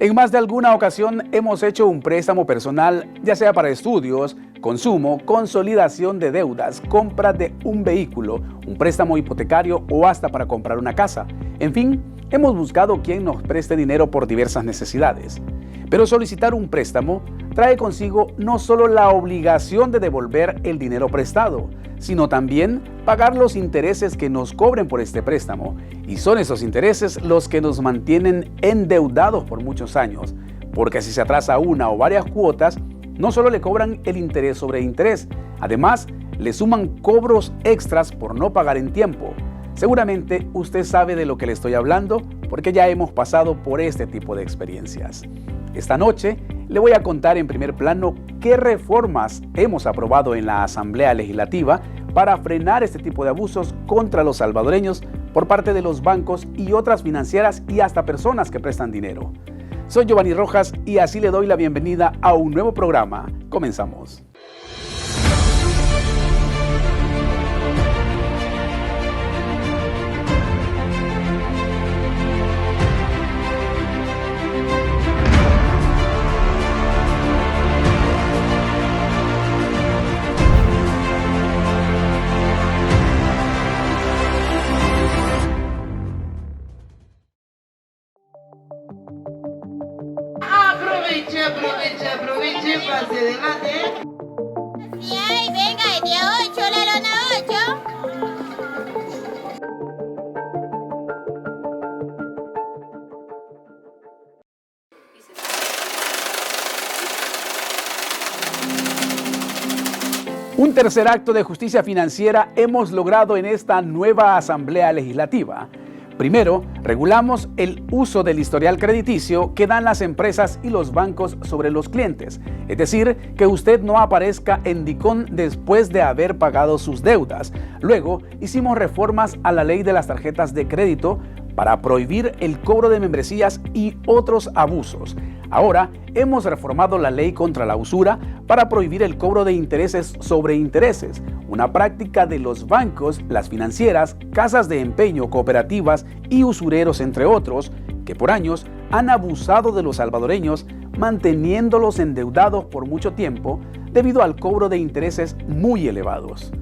En más de alguna ocasión hemos hecho un préstamo personal, ya sea para estudios, consumo, consolidación de deudas, compra de un vehículo, un préstamo hipotecario o hasta para comprar una casa. En fin, hemos buscado quien nos preste dinero por diversas necesidades. Pero solicitar un préstamo trae consigo no solo la obligación de devolver el dinero prestado, sino también pagar los intereses que nos cobren por este préstamo. Y son esos intereses los que nos mantienen endeudados por muchos años, porque si se atrasa una o varias cuotas, no solo le cobran el interés sobre interés, además le suman cobros extras por no pagar en tiempo. Seguramente usted sabe de lo que le estoy hablando porque ya hemos pasado por este tipo de experiencias. Esta noche le voy a contar en primer plano qué reformas hemos aprobado en la Asamblea Legislativa para frenar este tipo de abusos contra los salvadoreños por parte de los bancos y otras financieras y hasta personas que prestan dinero. Soy Giovanni Rojas y así le doy la bienvenida a un nuevo programa. Comenzamos. Aproveche, pase adelante. Y ahí, venga, el día 8, la lona 8. Un tercer acto de justicia financiera hemos logrado en esta nueva Asamblea Legislativa. Primero, regulamos el uso del historial crediticio que dan las empresas y los bancos sobre los clientes. Es decir, que usted no aparezca en DICON después de haber pagado sus deudas. Luego, hicimos reformas a la ley de las tarjetas de crédito para prohibir el cobro de membresías y otros abusos. Ahora, hemos reformado la ley contra la usura para prohibir el cobro de intereses sobre intereses, una práctica de los bancos, las financieras, casas de empeño, cooperativas y usureros, entre otros, que por años han abusado de los salvadoreños, manteniéndolos endeudados por mucho tiempo debido al cobro de intereses muy elevados.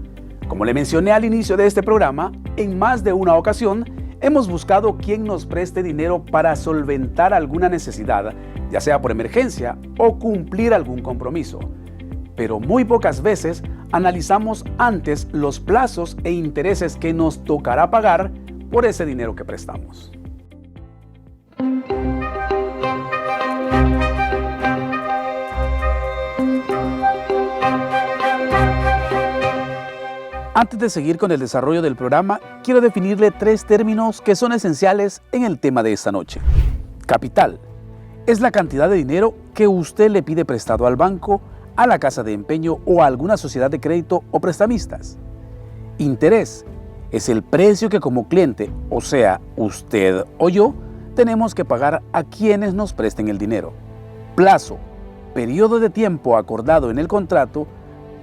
Como le mencioné al inicio de este programa, en más de una ocasión hemos buscado quien nos preste dinero para solventar alguna necesidad, ya sea por emergencia o cumplir algún compromiso. Pero muy pocas veces analizamos antes los plazos e intereses que nos tocará pagar por ese dinero que prestamos. Antes de seguir con el desarrollo del programa, quiero definirle 3 términos que son esenciales en el tema de esta noche. Capital es la cantidad de dinero que usted le pide prestado al banco, a la casa de empeño o a alguna sociedad de crédito o prestamistas. Interés es el precio que como cliente, o sea, usted o yo, tenemos que pagar a quienes nos presten el dinero. Plazo, periodo de tiempo acordado en el contrato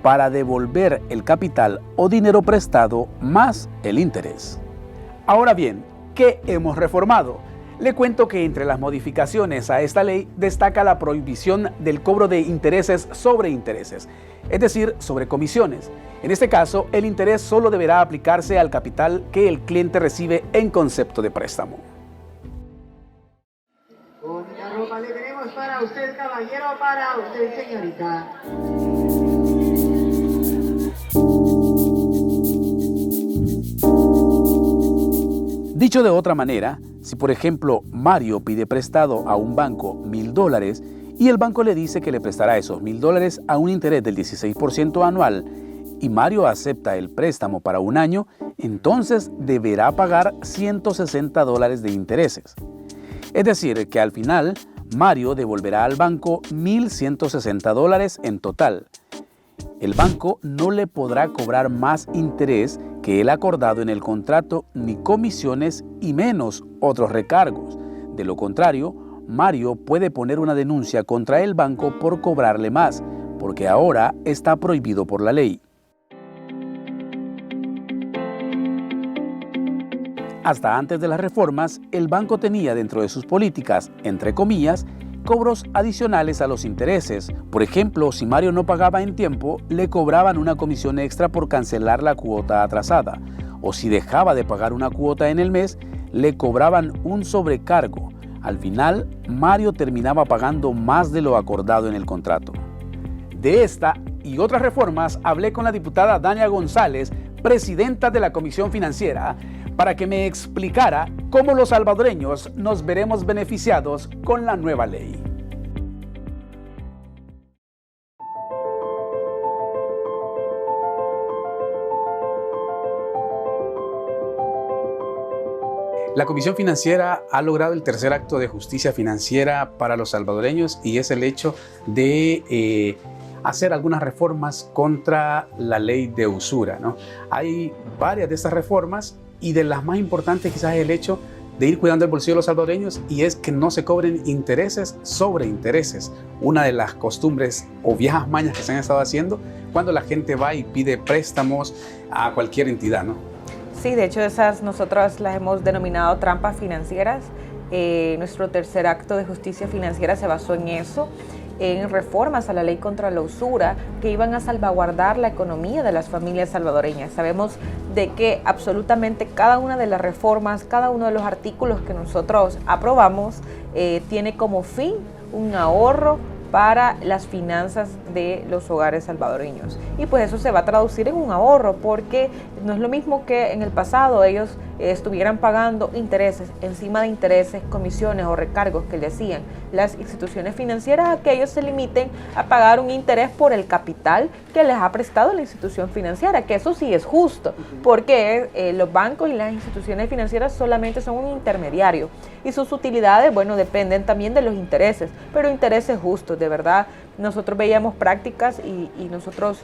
para devolver el capital o dinero prestado más el interés. Ahora bien, ¿qué hemos reformado? Le cuento que entre las modificaciones a esta ley destaca la prohibición del cobro de intereses sobre intereses, es decir, sobre comisiones. En este caso, el interés solo deberá aplicarse al capital que el cliente recibe en concepto de préstamo. Una ropa le tenemos para usted, caballero, para usted, señorita. Dicho de otra manera, si por ejemplo Mario pide prestado a un banco $1,000 y el banco le dice que le prestará esos $1,000 a un interés del 16% anual y Mario acepta el préstamo para un año, entonces deberá pagar $160 de intereses. Es decir, que al final Mario devolverá al banco $1,160 en total. El banco no le podrá cobrar más interés que el acordado en el contrato, ni comisiones y menos otros recargos. De lo contrario, Mario puede poner una denuncia contra el banco por cobrarle más, porque ahora está prohibido por la ley. Hasta antes de las reformas, el banco tenía dentro de sus políticas, entre comillas, cobros adicionales a los intereses. Por ejemplo, si Mario no pagaba en tiempo, le cobraban una comisión extra por cancelar la cuota atrasada. O si dejaba de pagar una cuota en el mes, le cobraban un sobrecargo. Al final, Mario terminaba pagando más de lo acordado en el contrato. De esta y otras reformas hablé con la diputada Dania González, presidenta de la Comisión Financiera, para que me explicara cómo los salvadoreños nos veremos beneficiados con la nueva ley. La Comisión Financiera ha logrado el tercer acto de justicia financiera para los salvadoreños y es el hecho de hacer algunas reformas contra la ley de usura, ¿no? Hay varias de estas reformas y de las más importantes quizás es el hecho de ir cuidando el bolsillo de los salvadoreños y es que no se cobren intereses sobre intereses. Una de las costumbres o viejas mañas que se han estado haciendo cuando la gente va y pide préstamos a cualquier entidad, ¿no? Sí, de hecho esas nosotros las hemos denominado trampas financieras. Nuestro tercer acto de justicia financiera se basó en eso, en reformas a la ley contra la usura que iban a salvaguardar la economía de las familias salvadoreñas. Sabemos de que absolutamente cada una de las reformas, cada uno de los artículos que nosotros aprobamos tiene como fin un ahorro para las finanzas de los hogares salvadoreños. Y pues eso se va a traducir en un ahorro, porque no es lo mismo que en el pasado ellos estuvieran pagando intereses encima de intereses, comisiones o recargos que le hacían las instituciones financieras, a que ellos se limiten a pagar un interés por el capital que les ha prestado la institución financiera, que eso sí es justo, porque los bancos y las instituciones financieras solamente son un intermediario y sus utilidades, bueno, dependen también de los intereses, pero intereses justos. De verdad, nosotros veíamos prácticas y nosotros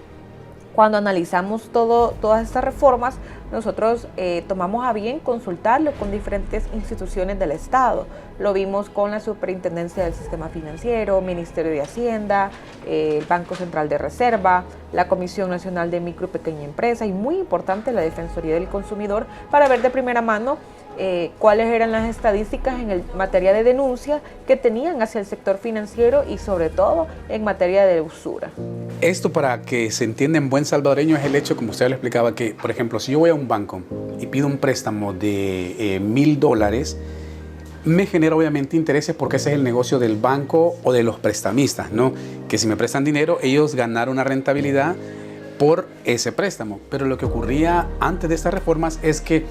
cuando analizamos todas estas reformas, nosotros tomamos a bien consultarlo con diferentes instituciones del Estado. Lo vimos con la Superintendencia del Sistema Financiero, Ministerio de Hacienda, el Banco Central de Reserva, la Comisión Nacional de Micro y Pequeña Empresa y muy importante la Defensoría del Consumidor para ver de primera mano cuáles eran las estadísticas en materia de denuncia que tenían hacia el sector financiero y sobre todo en materia de usura. Esto, para que se entienda en buen salvadoreño, es el hecho, como usted le explicaba, que por ejemplo si yo voy a un banco y pido un préstamo de $1,000, me genera obviamente intereses porque ese es el negocio del banco o de los prestamistas, ¿no? Que si me prestan dinero, ellos ganaron una rentabilidad por ese préstamo. Pero lo que ocurría antes de estas reformas es que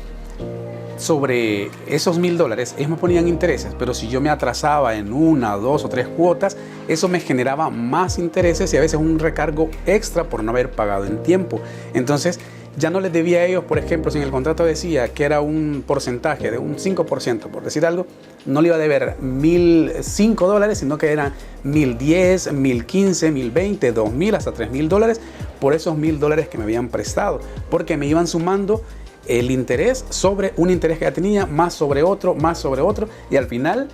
sobre esos $1,000 ellos me ponían intereses, pero si yo me atrasaba en 1, 2 o 3 cuotas, eso me generaba más intereses y a veces un recargo extra por no haber pagado en tiempo. Entonces ya no les debía a ellos, por ejemplo, si en el contrato decía que era un porcentaje de un 5%, por decir algo, no le iba a deber $1,005, sino que eran $1,010, $1,015, $1,020, $2,000, hasta $3,000 por esos $1,000 que me habían prestado, porque me iban sumando el interés sobre un interés que ya tenía, más sobre otro, y al final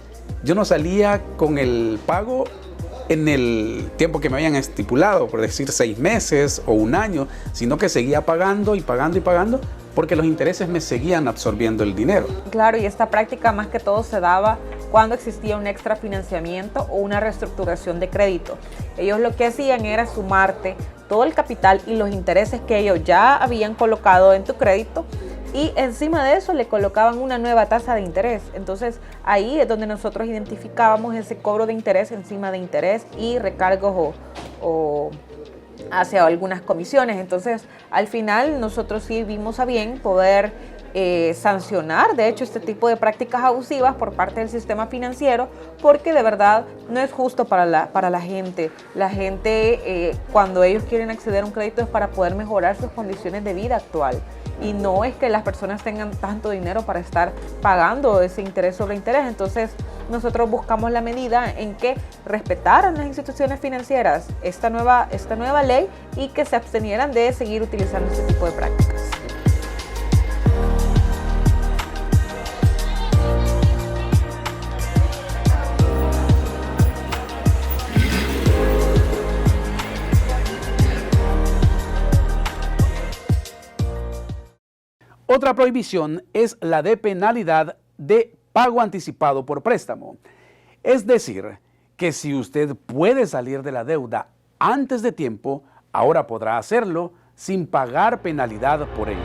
yo no salía con el pago en el tiempo que me habían estipulado, por decir 6 meses o 1 año, sino que seguía pagando y pagando y pagando porque los intereses me seguían absorbiendo el dinero. Claro, y esta práctica más que todo se daba cuando existía un extra financiamiento o una reestructuración de crédito. Ellos lo que hacían era sumarte todo el capital y los intereses que ellos ya habían colocado en tu crédito y encima de eso le colocaban una nueva tasa de interés. Entonces ahí es donde nosotros identificábamos ese cobro de interés encima de interés y recargos o hacia algunas comisiones. Entonces al final nosotros sí vimos a bien poder sancionar de hecho este tipo de prácticas abusivas por parte del sistema financiero, porque de verdad no es justo para la gente. La gente cuando ellos quieren acceder a un crédito es para poder mejorar sus condiciones de vida actual, y no es que las personas tengan tanto dinero para estar pagando ese interés sobre interés. Entonces nosotros buscamos la medida en que respetaran las instituciones financieras esta nueva ley y que se abstenieran de seguir utilizando este tipo de prácticas. Otra prohibición es la de penalidad de pago anticipado por préstamo. Es decir, que si usted puede salir de la deuda antes de tiempo, ahora podrá hacerlo sin pagar penalidad por ello.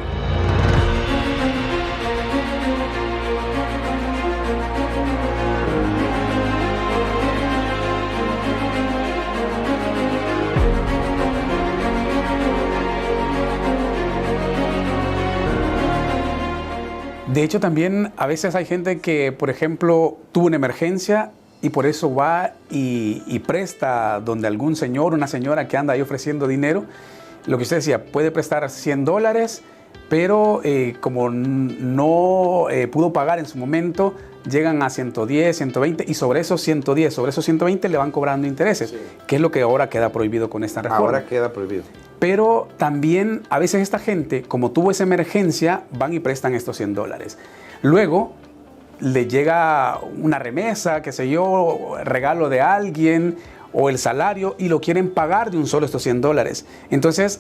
De hecho, también a veces hay gente que, por ejemplo, tuvo una emergencia y por eso va y presta donde algún señor, una señora que anda ahí ofreciendo dinero. Lo que usted decía, puede prestar $100, pero como no pudo pagar en su momento, llegan a 110, 120 y sobre esos 110, sobre esos 120 le van cobrando intereses, que es lo que ahora queda prohibido con esta reforma. Ahora queda prohibido. Pero también a veces esta gente, como tuvo esa emergencia, van y prestan estos $100. Luego le llega una remesa, qué sé yo, regalo de alguien o el salario y lo quieren pagar de un solo estos $100. Entonces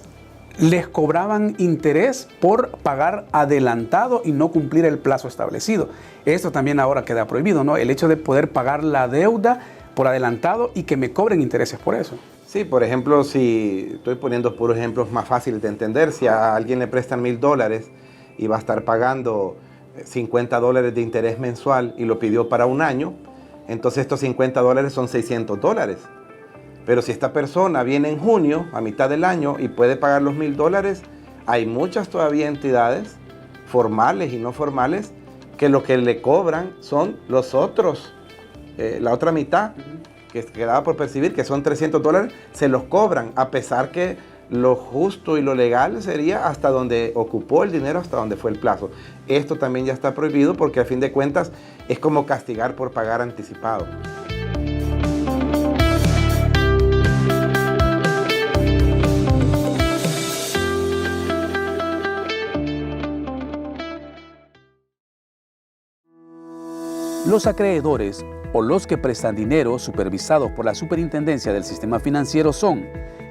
les cobraban interés por pagar adelantado y no cumplir el plazo establecido. Esto también ahora queda prohibido, ¿no? El hecho de poder pagar la deuda por adelantado y que me cobren intereses por eso. Sí, por ejemplo, si estoy poniendo puros ejemplos más fáciles de entender, si a alguien le prestan $1,000 y va a estar pagando $50 de interés mensual y lo pidió para un año, entonces estos $50 son $600. Pero si esta persona viene en junio, a mitad del año, y puede pagar los $1,000, hay muchas todavía entidades, formales y no formales, que lo que le cobran son los otros, la otra mitad, que quedaba por percibir, que son $300, se los cobran, a pesar que lo justo y lo legal sería hasta donde ocupó el dinero, hasta donde fue el plazo. Esto también ya está prohibido porque a fin de cuentas es como castigar por pagar anticipado. Los acreedores o los que prestan dinero supervisados por la Superintendencia del Sistema Financiero son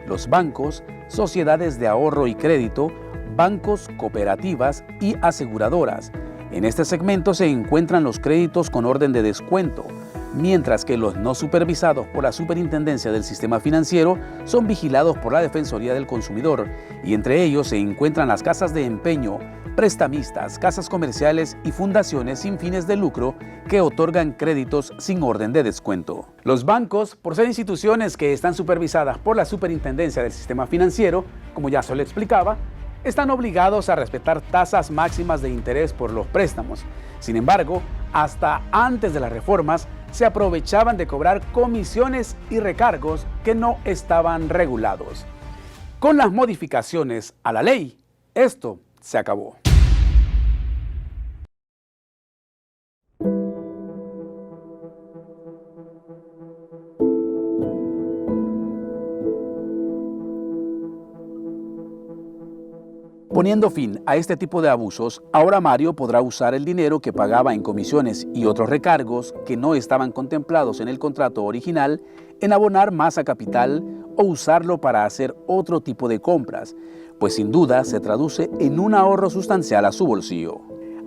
los bancos, sociedades de ahorro y crédito, bancos, cooperativas y aseguradoras. En este segmento se encuentran los créditos con orden de descuento, mientras que los no supervisados por la Superintendencia del Sistema Financiero son vigilados por la Defensoría del Consumidor y entre ellos se encuentran las casas de empeño, prestamistas, casas comerciales y fundaciones sin fines de lucro que otorgan créditos sin orden de descuento. Los bancos, por ser instituciones que están supervisadas por la Superintendencia del Sistema Financiero, como ya se lo explicaba, están obligados a respetar tasas máximas de interés por los préstamos. Sin embargo, hasta antes de las reformas, se aprovechaban de cobrar comisiones y recargos que no estaban regulados. Con las modificaciones a la ley, esto se acabó. Poniendo fin a este tipo de abusos, ahora Mario podrá usar el dinero que pagaba en comisiones y otros recargos que no estaban contemplados en el contrato original en abonar más a capital o usarlo para hacer otro tipo de compras, pues sin duda se traduce en un ahorro sustancial a su bolsillo.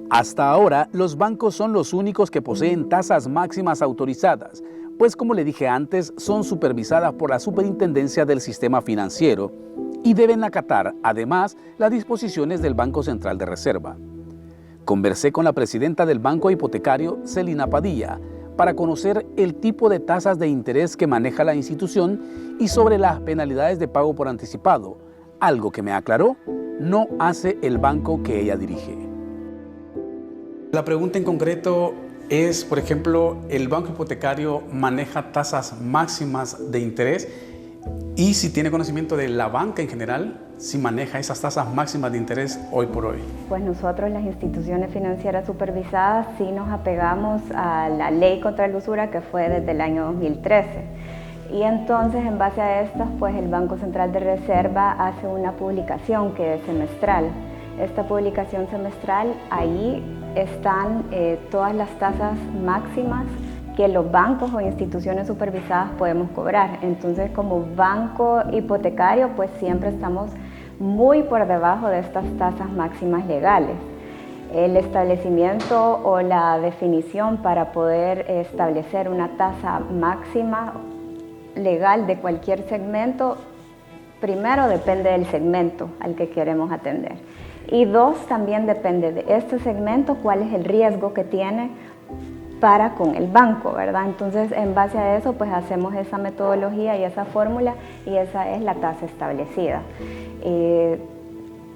Hasta ahora, los bancos son los únicos que poseen tasas máximas autorizadas, pues como le dije antes, son supervisadas por la Superintendencia del Sistema Financiero y deben acatar, además, las disposiciones del Banco Central de Reserva. Conversé con la presidenta del Banco Hipotecario, Celina Padilla, para conocer el tipo de tasas de interés que maneja la institución y sobre las penalidades de pago por anticipado, algo que me aclaró, no hace el banco que ella dirige. La pregunta en concreto es, por ejemplo, ¿el Banco Hipotecario maneja tasas máximas de interés? Y si tiene conocimiento de la banca en general, si maneja esas tasas máximas de interés hoy por hoy. Pues nosotros, las instituciones financieras supervisadas, sí nos apegamos a la ley contra la usura que fue desde el año 2013. Y entonces, en base a estas, pues el Banco Central de Reserva hace una publicación que es semestral. Esta publicación semestral, ahí están todas las tasas máximas que los bancos o instituciones supervisadas podemos cobrar. Entonces, como banco hipotecario, pues siempre estamos muy por debajo de estas tasas máximas legales. El establecimiento o la definición para poder establecer una tasa máxima legal de cualquier segmento, primero depende del segmento al que queremos atender. Y dos, también depende de este segmento cuál es el riesgo que tiene para con el banco, ¿verdad? Entonces, en base a eso, pues hacemos esa metodología y esa fórmula y esa es la tasa establecida.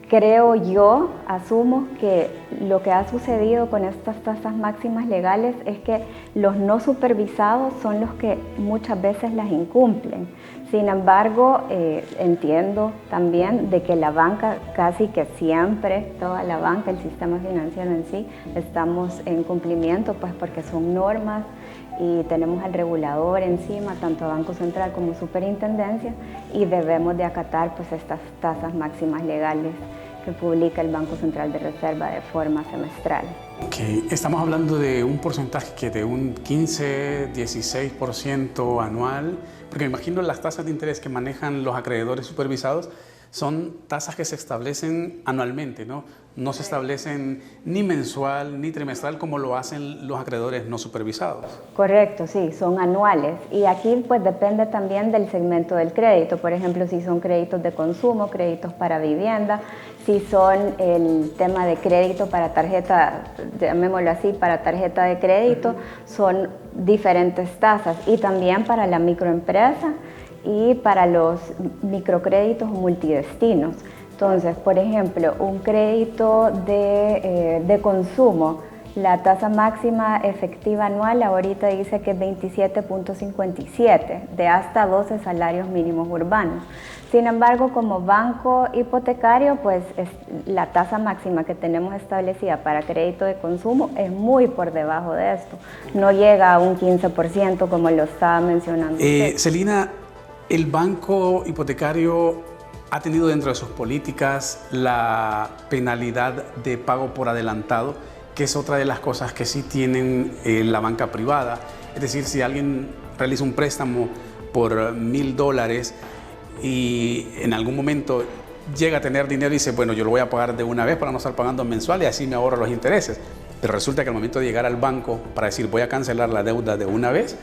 Creo yo, asumo que lo que ha sucedido con estas tasas máximas legales es que los no supervisados son los que muchas veces las incumplen. Sin embargo, entiendo también de que la banca, casi que siempre, toda la banca, el sistema financiero en sí, estamos en cumplimiento, pues porque son normas y tenemos al regulador encima, tanto Banco Central como Superintendencia, y debemos de acatar pues estas tasas máximas legales que publica el Banco Central de Reserva de forma semestral. Okay. Estamos hablando de un porcentaje que de un 15, 16% anual, porque me imagino las tasas de interés que manejan los acreedores supervisados son tasas que se establecen anualmente, ¿no? No se establecen ni mensual ni trimestral como lo hacen los acreedores no supervisados. Correcto, sí, son anuales. Y aquí pues depende también del segmento del crédito. Por ejemplo, si son créditos de consumo, créditos para vivienda, si son el tema de crédito para tarjeta, llamémoslo así, para tarjeta de crédito, son diferentes tasas. Y también para la microempresa y para los microcréditos multidestinos. Entonces, por ejemplo, un crédito de consumo, la tasa máxima efectiva anual ahorita dice que es 27.57 de hasta 12 salarios mínimos urbanos. Sin embargo, como banco hipotecario, pues la tasa máxima que tenemos establecida para crédito de consumo es muy por debajo de esto. No llega a un 15% como lo estaba mencionando usted. Celina, el banco hipotecario ha tenido dentro de sus políticas la penalidad de pago por adelantado, que es otra de las cosas que sí tienen la banca privada. Es decir, si alguien realiza un préstamo por $1,000 y en algún momento llega a tener dinero y dice, bueno, yo lo voy a pagar de una vez para no estar pagando mensual y así me ahorro los intereses. Pero resulta que al momento de llegar al banco para decir, voy a cancelar la deuda de una vez,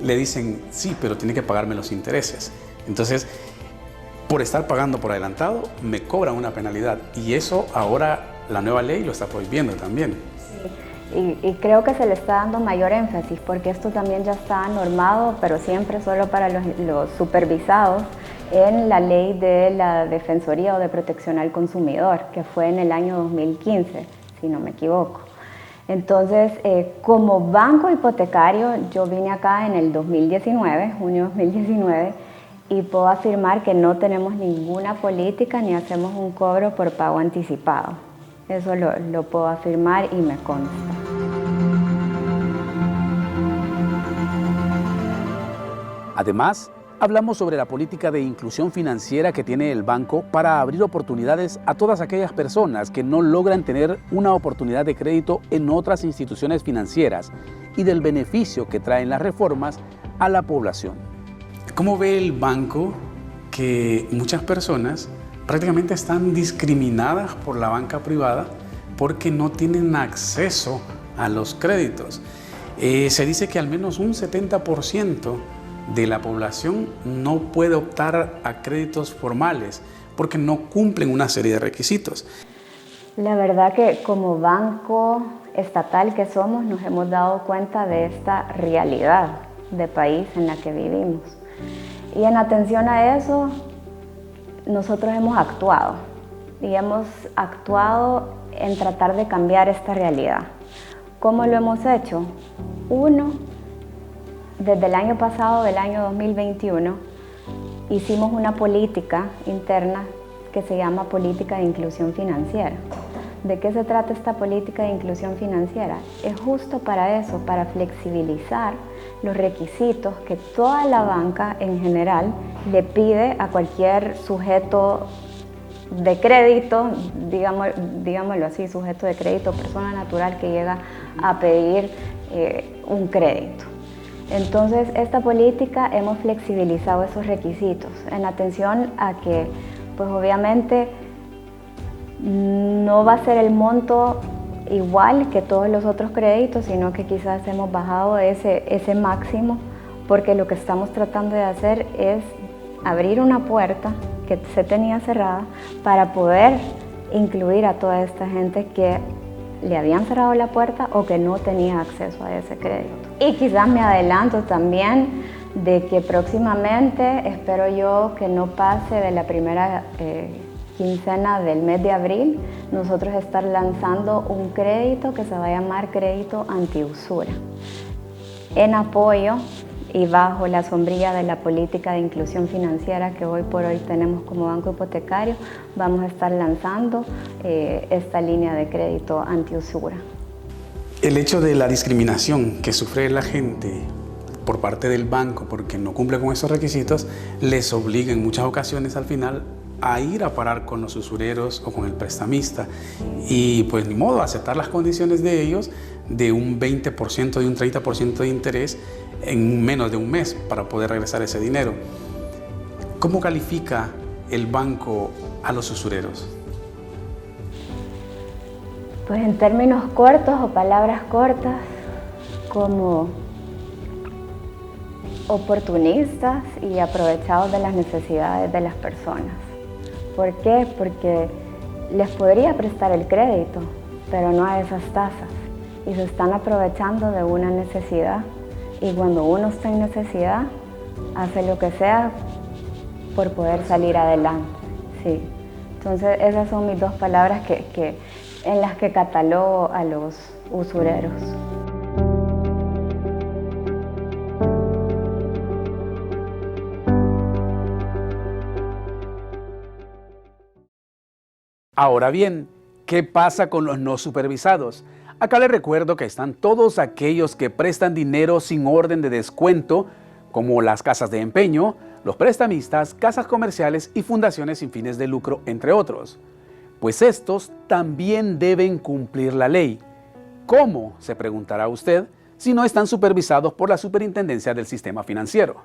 le dicen, sí, pero tiene que pagarme los intereses. Entonces, por estar pagando por adelantado, me cobran una penalidad. Y eso ahora la nueva ley lo está prohibiendo también. Sí. Y creo que se le está dando mayor énfasis porque esto también ya está normado, pero siempre solo para los supervisados en la ley de la Defensoría o de Protección al Consumidor, que fue en el año 2015, si no me equivoco. Entonces, como banco hipotecario, yo vine acá en el 2019, junio 2019, y puedo afirmar que no tenemos ninguna política ni hacemos un cobro por pago anticipado. Eso lo puedo afirmar y me consta. Además, hablamos sobre la política de inclusión financiera que tiene el banco para abrir oportunidades a todas aquellas personas que no logran tener una oportunidad de crédito en otras instituciones financieras y del beneficio que traen las reformas a la población. ¿Cómo ve el banco que muchas personas prácticamente están discriminadas por la banca privada porque no tienen acceso a los créditos? Se dice que al menos un 70% de la población no puede optar a créditos formales porque no cumplen una serie de requisitos. La verdad que como banco estatal que somos nos hemos dado cuenta de esta realidad de país en la que vivimos. Y en atención a eso, nosotros hemos actuado y hemos actuado en tratar de cambiar esta realidad. ¿Cómo lo hemos hecho? Uno, desde el año pasado, del año 2021, hicimos una política interna que se llama Política de Inclusión Financiera. ¿De qué se trata esta política de inclusión financiera? Es justo para eso, para flexibilizar los requisitos que toda la banca en general le pide a cualquier sujeto de crédito, digámoslo así, sujeto de crédito, persona natural que llega a pedir un crédito. Entonces, esta política hemos flexibilizado esos requisitos en atención a que, pues obviamente, no va a ser el monto igual que todos los otros créditos, sino que quizás hemos bajado ese máximo, porque lo que estamos tratando de hacer es abrir una puerta que se tenía cerrada para poder incluir a toda esta gente que le habían cerrado la puerta o que no tenía acceso a ese crédito. Y quizás me adelanto también de que próximamente, espero yo que no pase de la primera quincena del mes de abril, nosotros estar lanzando un crédito que se va a llamar crédito antiusura, en apoyo y bajo la sombrilla de la política de inclusión financiera que hoy por hoy tenemos como banco hipotecario. Vamos a estar lanzando esta línea de crédito antiusura. El hecho de la discriminación que sufre la gente por parte del banco porque no cumple con esos requisitos les obliga en muchas ocasiones al final a ir a parar con los usureros o con el prestamista y pues ni modo, aceptar las condiciones de ellos de un 20%, de un 30% de interés en menos de un mes para poder regresar ese dinero. ¿Cómo califica el banco a los usureros? Pues en términos cortos o palabras cortas, como oportunistas y aprovechados de las necesidades de las personas. ¿Por qué? Porque les podría prestar el crédito, pero no a esas tasas. Y se están aprovechando de una necesidad. Y cuando uno está en necesidad, hace lo que sea por poder salir adelante. Sí. Entonces esas son mis dos palabras en las que catalogo a los usureros. Ahora bien, ¿qué pasa con los no supervisados? Acá les recuerdo que están todos aquellos que prestan dinero sin orden de descuento, como las casas de empeño, los prestamistas, casas comerciales y fundaciones sin fines de lucro, entre otros. Pues estos también deben cumplir la ley. ¿Cómo?, se preguntará usted, si no están supervisados por la Superintendencia del Sistema Financiero.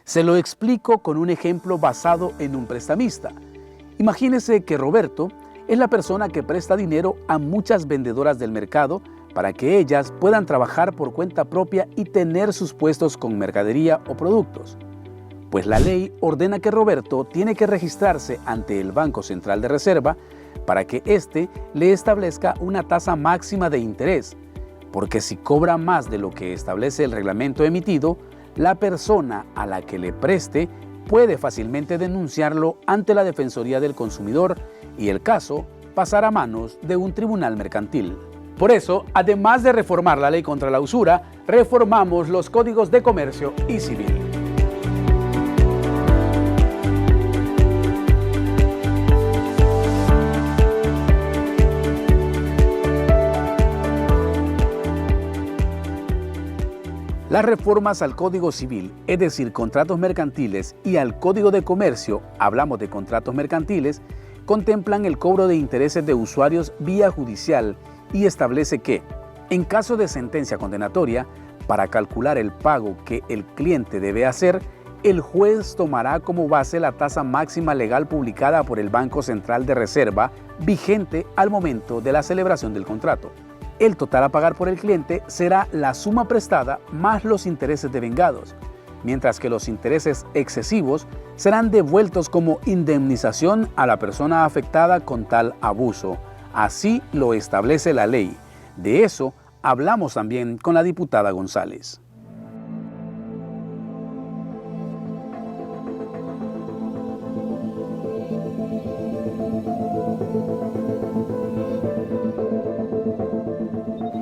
Se lo explico con un ejemplo basado en un prestamista. Imagínese que Roberto es la persona que presta dinero a muchas vendedoras del mercado para que ellas puedan trabajar por cuenta propia y tener sus puestos con mercadería o productos. Pues la ley ordena que Roberto tiene que registrarse ante el Banco Central de Reserva para que éste le establezca una tasa máxima de interés, porque si cobra más de lo que establece el reglamento emitido, la persona a la que le preste puede fácilmente denunciarlo ante la Defensoría del Consumidor y el caso pasará a manos de un tribunal mercantil. Por eso, además de reformar la ley contra la usura, reformamos los códigos de comercio y civil. Las reformas al Código Civil, es decir, contratos mercantiles, y al Código de Comercio, hablamos de contratos mercantiles, contemplan el cobro de intereses de usuarios vía judicial y establece que, en caso de sentencia condenatoria, para calcular el pago que el cliente debe hacer, el juez tomará como base la tasa máxima legal publicada por el Banco Central de Reserva, vigente al momento de la celebración del contrato. El total a pagar por el cliente será la suma prestada más los intereses devengados, mientras que los intereses excesivos serán devueltos como indemnización a la persona afectada con tal abuso. Así lo establece la ley. De eso hablamos también con la diputada González.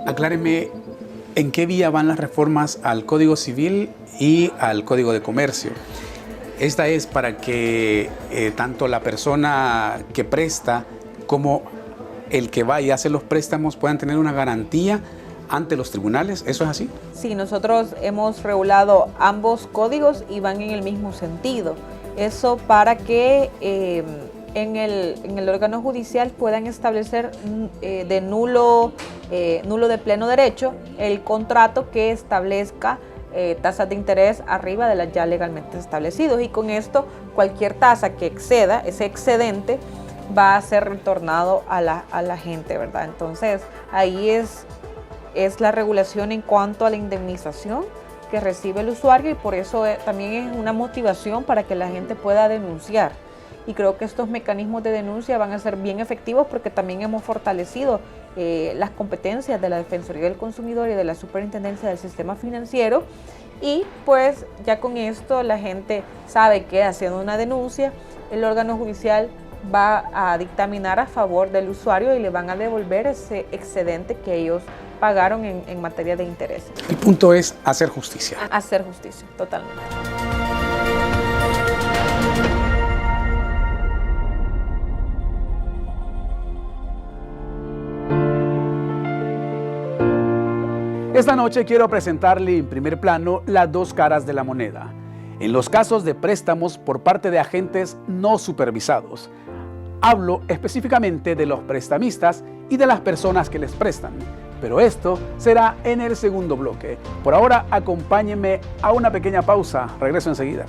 Acláreme, ¿en qué vía van las reformas al Código Civil y al Código de Comercio? Esta es para que tanto la persona que presta como el que va y hace los préstamos puedan tener una garantía ante los tribunales. ¿Eso es así? Sí, nosotros hemos regulado ambos códigos y van en el mismo sentido. Eso para que en el órgano judicial puedan establecer de nulo de pleno derecho el contrato que establezca tasas de interés arriba de las ya legalmente establecidos, y con esto cualquier tasa que exceda, ese excedente, va a ser retornado a la gente, ¿verdad? Entonces, Ahí es la regulación en cuanto a la indemnización que recibe el usuario, y por eso también es una motivación para que la gente pueda denunciar. Y creo que estos mecanismos de denuncia van a ser bien efectivos porque también hemos fortalecido las competencias de la Defensoría del Consumidor y de la Superintendencia del Sistema Financiero, y pues ya con esto la gente sabe que haciendo una denuncia el órgano judicial va a dictaminar a favor del usuario y le van a devolver ese excedente que ellos pagaron en materia de intereses. El punto es hacer justicia. Hacer justicia, totalmente. Esta noche quiero presentarle en primer plano las dos caras de la moneda. En los casos de préstamos por parte de agentes no supervisados, hablo específicamente de los prestamistas y de las personas que les prestan. Pero esto será en el segundo bloque. Por ahora, acompáñenme a una pequeña pausa. Regreso enseguida.